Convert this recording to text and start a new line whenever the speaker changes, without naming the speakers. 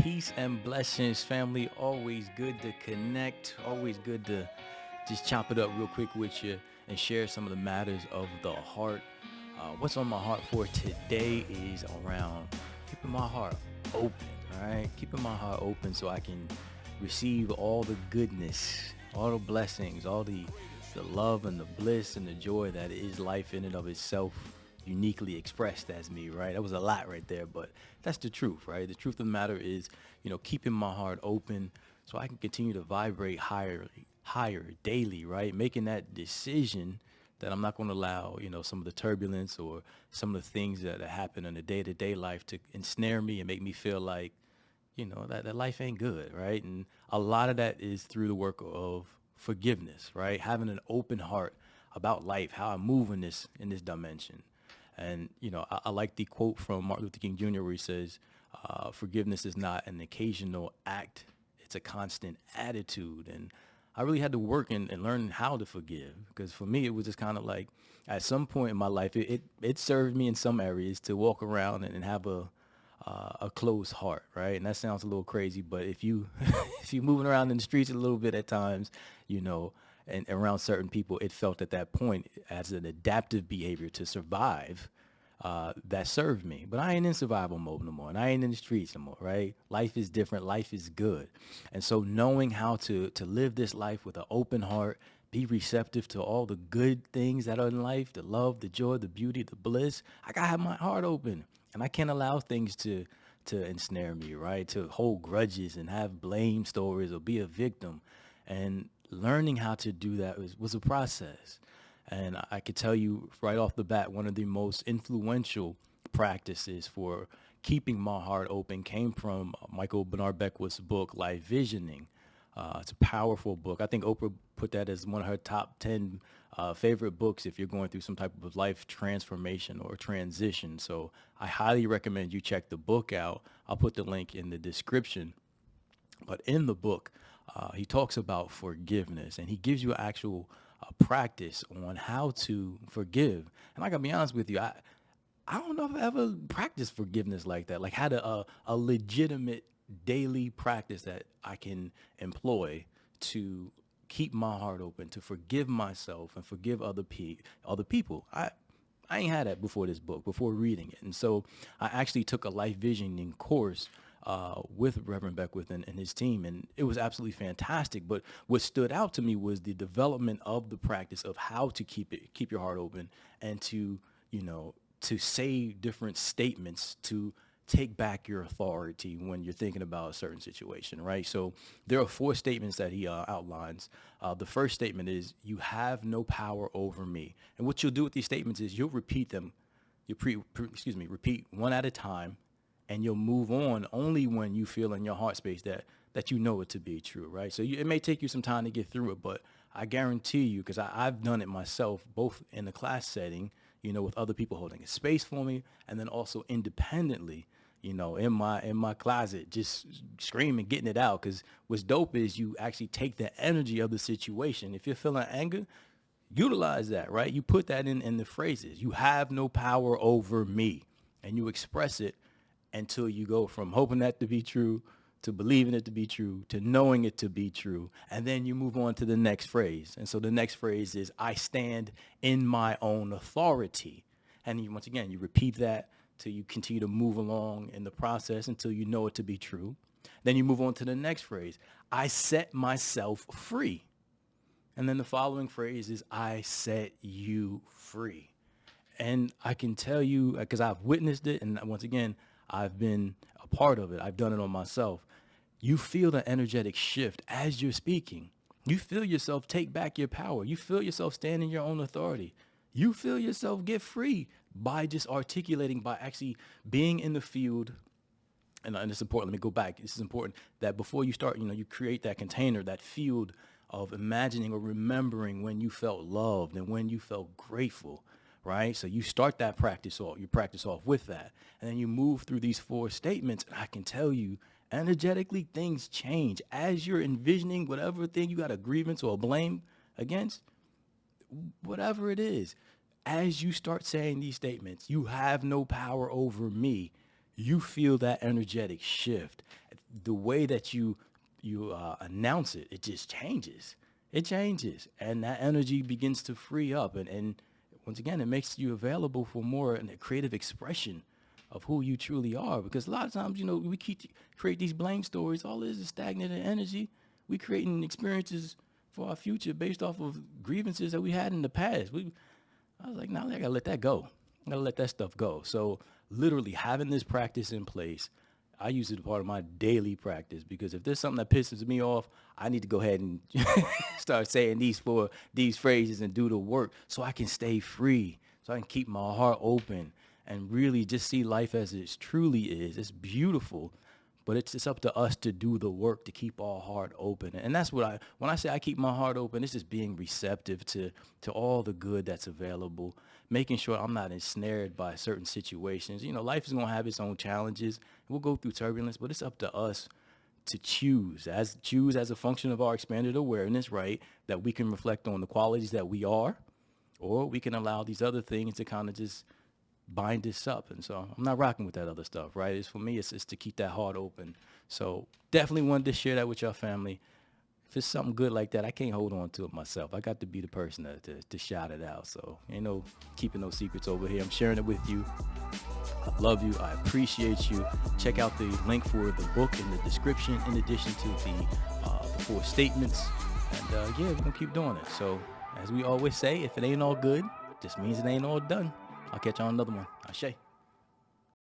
Peace and blessings, family. Always good to connect. Always good to just chop it up real quick with you and share some of the matters of the heart. What's on my heart for today is around keeping my heart open, all right? Keeping my heart open so I can receive all the goodness, all the blessings, all the love and the bliss and the joy that is life in and of itself, uniquely expressed as me, right? That was a lot right there, but that's the truth, right? The truth of the matter is, keeping my heart open so I can continue to vibrate higher daily, right? Making that decision that I'm not going to allow, some of the turbulence or some of the things that happen in the day-to-day life to ensnare me and make me feel like, that life ain't good, right? And a lot of that is through the work of forgiveness, right? Having an open heart about life, how I move in this dimension. And I like the quote from Martin Luther King Jr. where he says, "Forgiveness is not an occasional act; it's a constant attitude." And I really had to work and learn how to forgive because for me it was just kind of like at some point in my life it served me in some areas to walk around and have a closed heart, right? And that sounds a little crazy, but if you if you moving around in the streets a little bit at times, you know, and around certain people, it felt at that point as an adaptive behavior to survive. That served me, but I ain't in survival mode no more, and I ain't in the streets no more. Right? Life is different. Life is good, and so knowing how to live this life with an open heart, be receptive to all the good things that are in life, the love, the joy, the beauty, the bliss. I gotta have my heart open, and I can't allow things to ensnare me, right? To hold grudges and have blame stories or be a victim. And learning how to do that was a process. And I could tell you right off the bat, one of the most influential practices for keeping my heart open came from Michael Bernard Beckwith's book, Life Visioning. It's a powerful book. I think Oprah put that as one of her top 10 favorite books if you're going through some type of life transformation or transition. So I highly recommend you check the book out. I'll put the link in the description. But in the book, he talks about forgiveness and he gives you actual practice on how to forgive. And I gotta be honest with you, I don't know if I ever practiced forgiveness like that, like had a legitimate daily practice that I can employ to keep my heart open, to forgive myself and forgive other people. I ain't had that before this book, before reading it. And so I actually took a life visioning course with Reverend Beckwith and his team, and it was absolutely fantastic. But what stood out to me was the development of the practice of how to keep your heart open, and to say different statements to take back your authority when you're thinking about a certain situation, right? So there are four statements that he outlines. The first statement is, "You have no power over me." And what you'll do with these statements is you'll repeat them. Repeat one at a time, and you'll move on only when you feel in your heart space that you know it to be true, right? So it may take you some time to get through it, but I guarantee you, because I've done it myself, both in the class setting, with other people holding a space for me, and then also independently, in my closet, just screaming, getting it out. Because what's dope is you actually take the energy of the situation. If you're feeling anger, utilize that, right? You put that in the phrases. You have no power over me, and you express it until you go from hoping that to be true to believing it to be true to knowing it to be true. And then you move on to the next phrase. And so the next phrase is, "I stand in my own authority." And once again, you repeat that till you continue to move along in the process until you know it to be true. Then you move on to the next phrase, "I set myself free." And then the following phrase is, "I set you free." And I can tell you, because I've witnessed it, and once again, I've been a part of it. I've done it on myself. You feel the energetic shift as you're speaking. You feel yourself take back your power. You feel yourself stand in your own authority. You feel yourself get free by just articulating, by actually being in the field. And it's important. Let me go back. This is important that before you start, you create that container, that field of imagining or remembering when you felt loved and when you felt grateful, right? So you start that practice off. You practice off with that. And then you move through these four statements. And I can tell you, energetically, things change. As you're envisioning whatever thing you got a grievance or a blame against, whatever it is, as you start saying these statements, "You have no power over me," you feel that energetic shift. the way that you announce it, it just changes. It changes, and that energy begins to free up, and once again, it makes you available for more and a creative expression of who you truly are. Because a lot of times, we create these blame stories. All this is stagnant energy. We creating experiences for our future based off of grievances that we had in the past. I was like, now I gotta let that go. I gotta let that stuff go. So literally having this practice in place, I use it as part of my daily practice, because if there's something that pisses me off, I need to go ahead and start saying these phrases and do the work so I can stay free, so I can keep my heart open and really just see life as it truly is. It's beautiful, but it's up to us to do the work to keep our heart open. And that's when I say I keep my heart open, it's just being receptive to all the good that's available, making sure I'm not ensnared by certain situations. Life is going to have its own challenges. We'll go through turbulence, but it's up to us to choose as a function of our expanded awareness, right? That we can reflect on the qualities that we are, or we can allow these other things to kind of just bind this up. And so I'm not rocking with that other stuff, right? For me, it's to keep that heart open. So definitely wanted to share that with your family. If it's something good like that, I can't hold on to it myself. I got to be the person to shout it out. So ain't no keeping no secrets over here. I'm sharing it with you. I love you. I appreciate you. Check out the link for the book in the description, in addition to the 4 statements. And yeah, we're going to keep doing it. So as we always say, if it ain't all good, just means it ain't all done. I'll catch you on another one. Ashe.